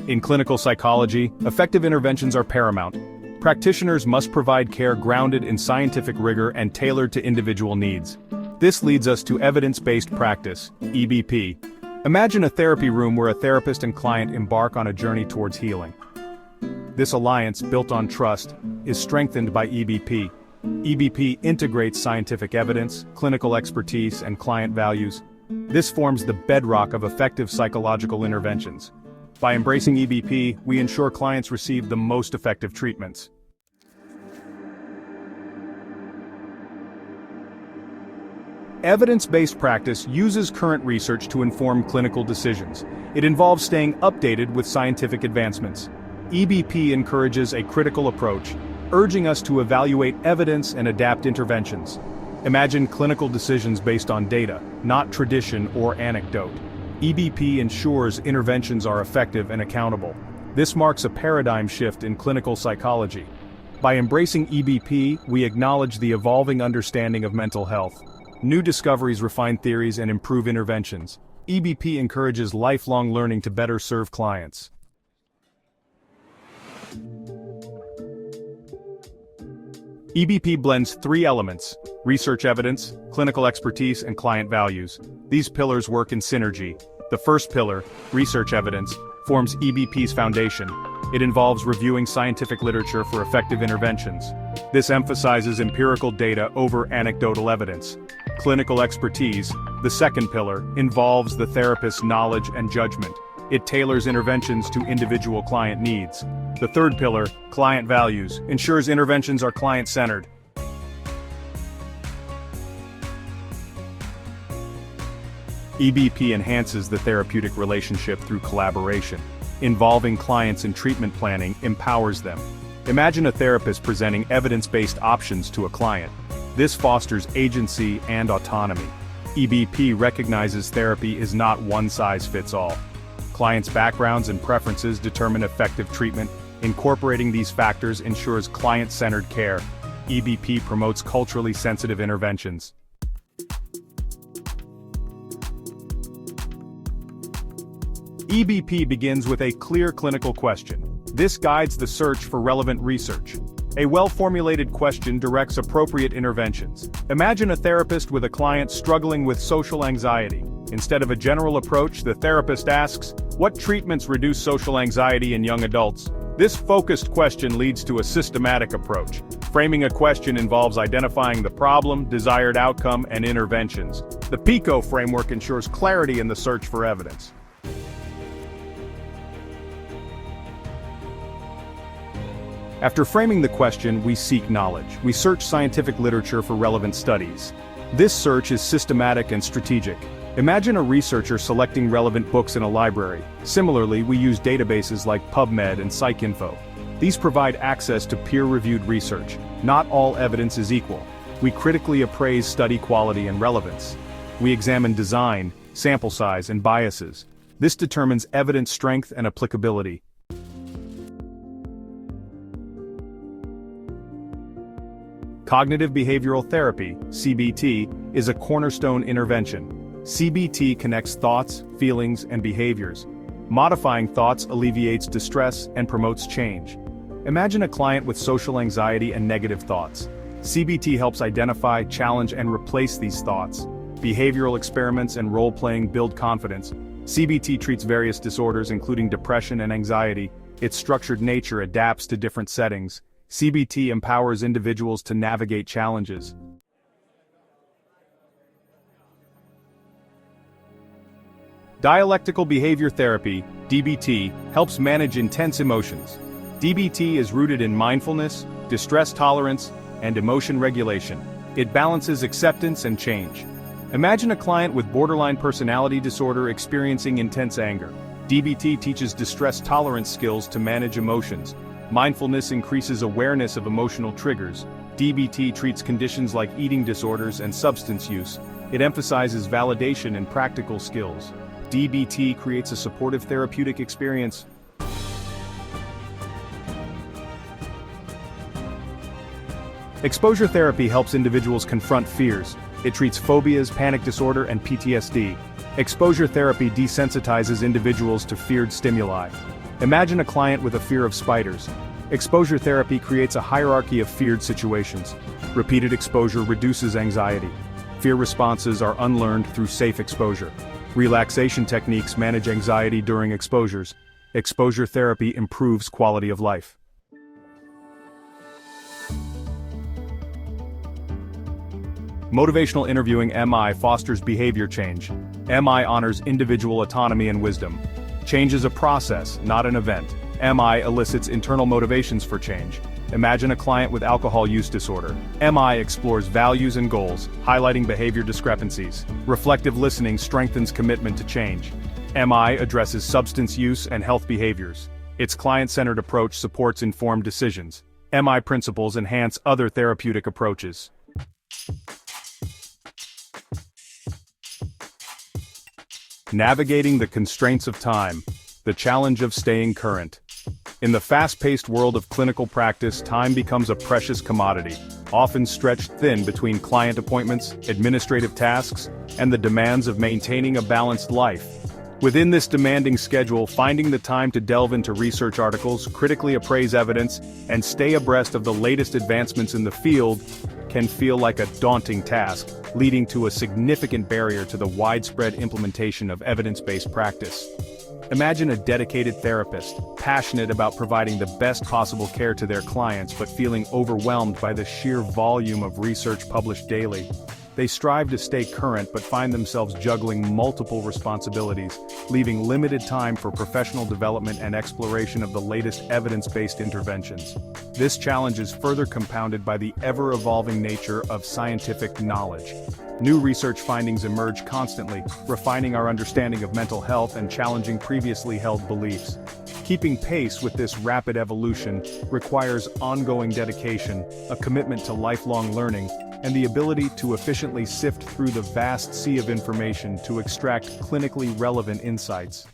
In clinical psychology, effective interventions are paramount. Practitioners must provide care grounded in scientific rigor and tailored to individual needs. This leads us to evidence-based practice, EBP. Imagine a therapy room where a therapist and client embark on a journey towards healing. This alliance, built on trust, is strengthened by EBP. EBP integrates scientific evidence, clinical expertise, and client values. This forms the bedrock of effective psychological interventions. By embracing EBP, we ensure clients receive the most effective treatments. Evidence-based practice uses current research to inform clinical decisions. It involves staying updated with scientific advancements. EBP encourages a critical approach, urging us to evaluate evidence and adapt interventions. Imagine clinical decisions based on data, not tradition or anecdote. EBP ensures interventions are effective and accountable. This marks a paradigm shift in clinical psychology. By embracing EBP, we acknowledge the evolving understanding of mental health. New discoveries refine theories and improve interventions. EBP encourages lifelong learning to better serve clients. EBP blends three elements: research evidence, clinical expertise, and client values. These pillars work in synergy. The first pillar, research evidence, forms EBP's foundation. It involves reviewing scientific literature for effective interventions. This emphasizes empirical data over anecdotal evidence. Clinical expertise, the second pillar, involves the therapist's knowledge and judgment. It tailors interventions to individual client needs. The third pillar, client values, ensures interventions are client-centered. EBP enhances the therapeutic relationship through collaboration. Involving clients in treatment planning empowers them. Imagine a therapist presenting evidence-based options to a client. This fosters agency and autonomy. EBP recognizes therapy is not one-size-fits-all. Clients' backgrounds and preferences determine effective treatment. Incorporating these factors ensures client-centered care. EBP promotes culturally sensitive interventions. EBP begins with a clear clinical question. This guides the search for relevant research. A well-formulated question directs appropriate interventions. Imagine a therapist with a client struggling with social anxiety. Instead of a general approach, the therapist asks, "What treatments reduce social anxiety in young adults?" This focused question leads to a systematic approach. Framing a question involves identifying the problem, desired outcome, and interventions. The PICO framework ensures clarity in the search for evidence. After framing the question, we seek knowledge. We search scientific literature for relevant studies. This search is systematic and strategic. Imagine a researcher selecting relevant books in a library. Similarly, we use databases like PubMed and PsycInfo. These provide access to peer-reviewed research. Not all evidence is equal. We critically appraise study quality and relevance. We examine design, sample size, and biases. This determines evidence strength and applicability. Cognitive behavioral therapy, CBT, is a cornerstone intervention. CBT connects thoughts, feelings, and behaviors. Modifying thoughts alleviates distress and promotes change. Imagine a client with social anxiety and negative thoughts. CBT helps identify, challenge, and replace these thoughts. Behavioral experiments and role-playing build confidence. CBT treats various disorders including depression and anxiety. Its structured nature adapts to different settings. CBT empowers individuals to navigate challenges. Dialectical behavior therapy, DBT, helps manage intense emotions. DBT is rooted in mindfulness, distress tolerance, and emotion regulation. It balances acceptance and change. Imagine a client with borderline personality disorder experiencing intense anger. DBT teaches distress tolerance skills to manage emotions. Mindfulness increases awareness of emotional triggers. DBT treats conditions like eating disorders and substance use. It emphasizes validation and practical skills. DBT creates a supportive therapeutic experience. Exposure therapy helps individuals confront fears. It treats phobias, panic disorder, and PTSD. Exposure therapy desensitizes individuals to feared stimuli. Imagine a client with a fear of spiders. Exposure therapy creates a hierarchy of feared situations. Repeated exposure reduces anxiety. Fear responses are unlearned through safe exposure. Relaxation techniques manage anxiety during exposures. Exposure therapy improves quality of life. Motivational interviewing (MI) fosters behavior change. MI honors individual autonomy and wisdom. Change is a process, not an event. MI elicits internal motivations for change. Imagine a client with alcohol use disorder. MI explores values and goals, highlighting behavior discrepancies. Reflective listening strengthens commitment to change. MI addresses substance use and health behaviors. Its client-centered approach supports informed decisions. MI principles enhance other therapeutic approaches. Navigating the constraints of time, the challenge of staying current. In the fast-paced world of clinical practice, time becomes a precious commodity, often stretched thin between client appointments, administrative tasks, and the demands of maintaining a balanced life. Within this demanding schedule, finding the time to delve into research articles, critically appraise evidence, and stay abreast of the latest advancements in the field can feel like a daunting task, leading to a significant barrier to the widespread implementation of evidence-based practice. Imagine a dedicated therapist, passionate about providing the best possible care to their clients but feeling overwhelmed by the sheer volume of research published daily. They strive to stay current but find themselves juggling multiple responsibilities, leaving limited time for professional development and exploration of the latest evidence-based interventions. This challenge is further compounded by the ever-evolving nature of scientific knowledge. New research findings emerge constantly, refining our understanding of mental health and challenging previously held beliefs. Keeping pace with this rapid evolution requires ongoing dedication, a commitment to lifelong learning, and the ability to efficiently sift through the vast sea of information to extract clinically relevant insights.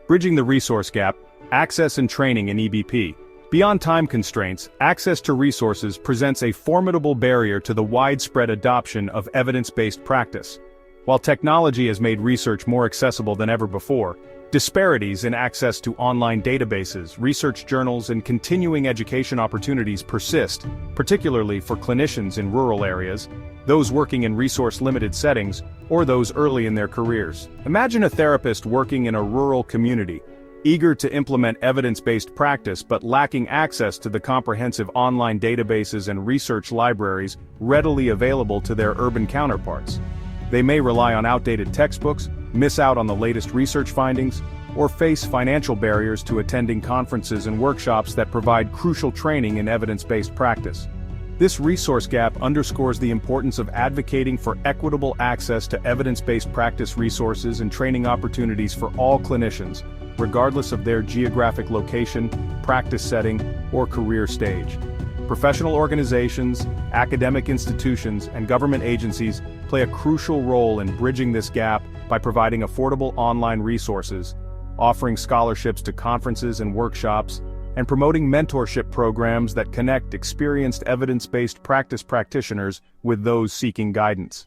Bridging the resource gap, access and training in EBP. Beyond time constraints, access to resources presents a formidable barrier to the widespread adoption of evidence-based practice. While technology has made research more accessible than ever before, disparities in access to online databases, research journals, and continuing education opportunities persist, particularly for clinicians in rural areas, those working in resource-limited settings, or those early in their careers. Imagine a therapist working in a rural community, eager to implement evidence-based practice but lacking access to the comprehensive online databases and research libraries readily available to their urban counterparts. They may rely on outdated textbooks, miss out on the latest research findings, or face financial barriers to attending conferences and workshops that provide crucial training in evidence-based practice. This resource gap underscores the importance of advocating for equitable access to evidence-based practice resources and training opportunities for all clinicians, regardless of their geographic location, practice setting, or career stage. Professional organizations, academic institutions, and government agencies play a crucial role in bridging this gap by providing affordable online resources, offering scholarships to conferences and workshops, and promoting mentorship programs that connect experienced evidence-based practice practitioners with those seeking guidance.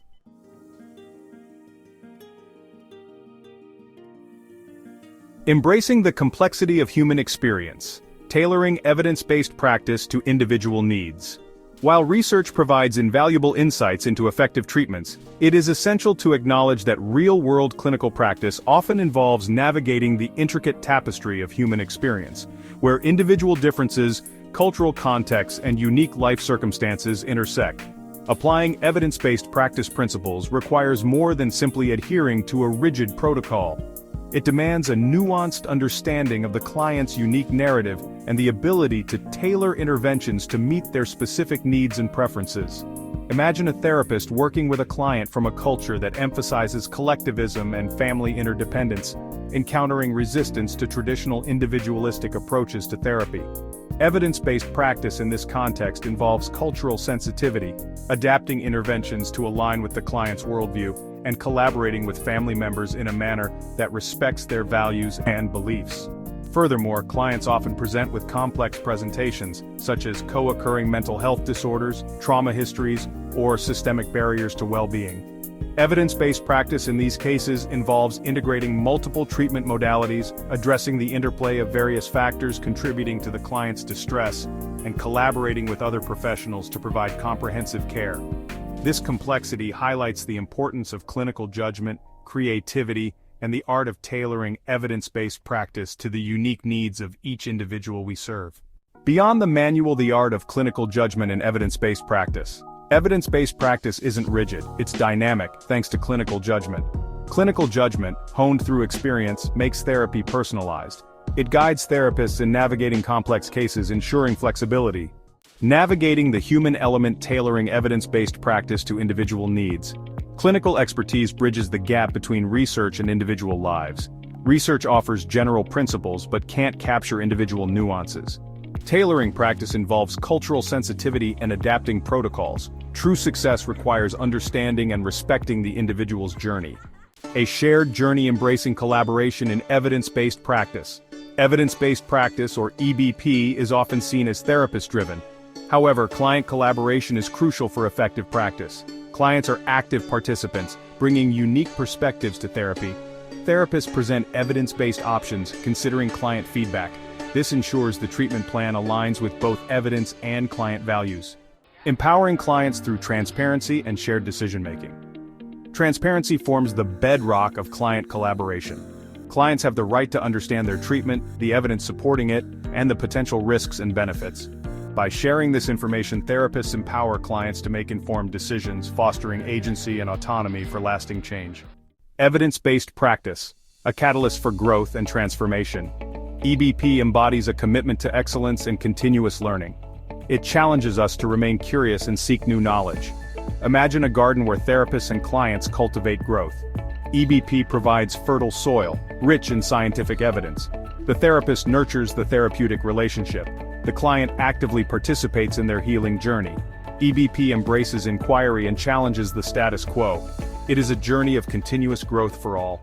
Embracing the complexity of human experience, tailoring evidence-based practice to individual needs. While research provides invaluable insights into effective treatments, it is essential to acknowledge that real-world clinical practice often involves navigating the intricate tapestry of human experience, where individual differences, cultural contexts, and unique life circumstances intersect. Applying evidence-based practice principles requires more than simply adhering to a rigid protocol. It demands a nuanced understanding of the client's unique narrative and the ability to tailor interventions to meet their specific needs and preferences. Imagine a therapist working with a client from a culture that emphasizes collectivism and family interdependence, encountering resistance to traditional individualistic approaches to therapy. Evidence-based practice in this context involves cultural sensitivity, adapting interventions to align with the client's worldview, and collaborating with family members in a manner that respects their values and beliefs. Furthermore, clients often present with complex presentations, such as co-occurring mental health disorders, trauma histories, or systemic barriers to well-being. Evidence-based practice in these cases involves integrating multiple treatment modalities, addressing the interplay of various factors contributing to the client's distress, and collaborating with other professionals to provide comprehensive care. This complexity highlights the importance of clinical judgment, creativity, and the art of tailoring evidence-based practice to the unique needs of each individual we serve. Beyond the manual, the art of clinical judgment and evidence-based practice. Evidence-based practice isn't rigid, it's dynamic, thanks to clinical judgment. Clinical judgment, honed through experience, makes therapy personalized. It guides therapists in navigating complex cases, ensuring flexibility. Navigating the human element, tailoring evidence-based practice to individual needs. Clinical expertise bridges the gap between research and individual lives. Research offers general principles but can't capture individual nuances. Tailoring practice involves cultural sensitivity and adapting protocols. True success requires understanding and respecting the individual's journey. A shared journey embracing collaboration in evidence-based practice. Evidence-based practice, or EBP, is often seen as therapist-driven. However, client collaboration is crucial for effective practice. Clients are active participants, bringing unique perspectives to therapy. Therapists present evidence-based options, considering client feedback. This ensures the treatment plan aligns with both evidence and client values. Empowering clients through transparency and shared decision-making. Transparency forms the bedrock of client collaboration. Clients have the right to understand their treatment, the evidence supporting it, and the potential risks and benefits. By sharing this information, therapists empower clients to make informed decisions, fostering agency and autonomy for lasting change. Evidence-based practice, a catalyst for growth and transformation. EBP embodies a commitment to excellence and continuous learning. It challenges us to remain curious and seek new knowledge. Imagine a garden where therapists and clients cultivate growth. EBP provides fertile soil, rich in scientific evidence. The therapist nurtures the therapeutic relationship. The client actively participates in their healing journey. EBP embraces inquiry and challenges the status quo. It is a journey of continuous growth for all.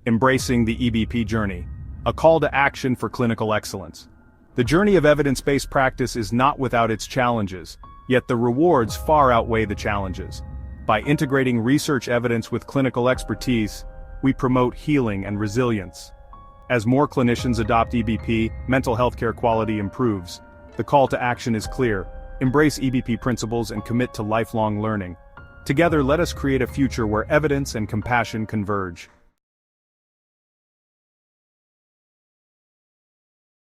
Embracing the EBP journey. A call to action for clinical excellence. The journey of evidence-based practice is not without its challenges, yet the rewards far outweigh the challenges. By integrating research evidence with clinical expertise, we promote healing and resilience. As more clinicians adopt EBP, mental health care quality improves. The call to action is clear: embrace EBP principles and commit to lifelong learning. Together, let us create a future where evidence and compassion converge.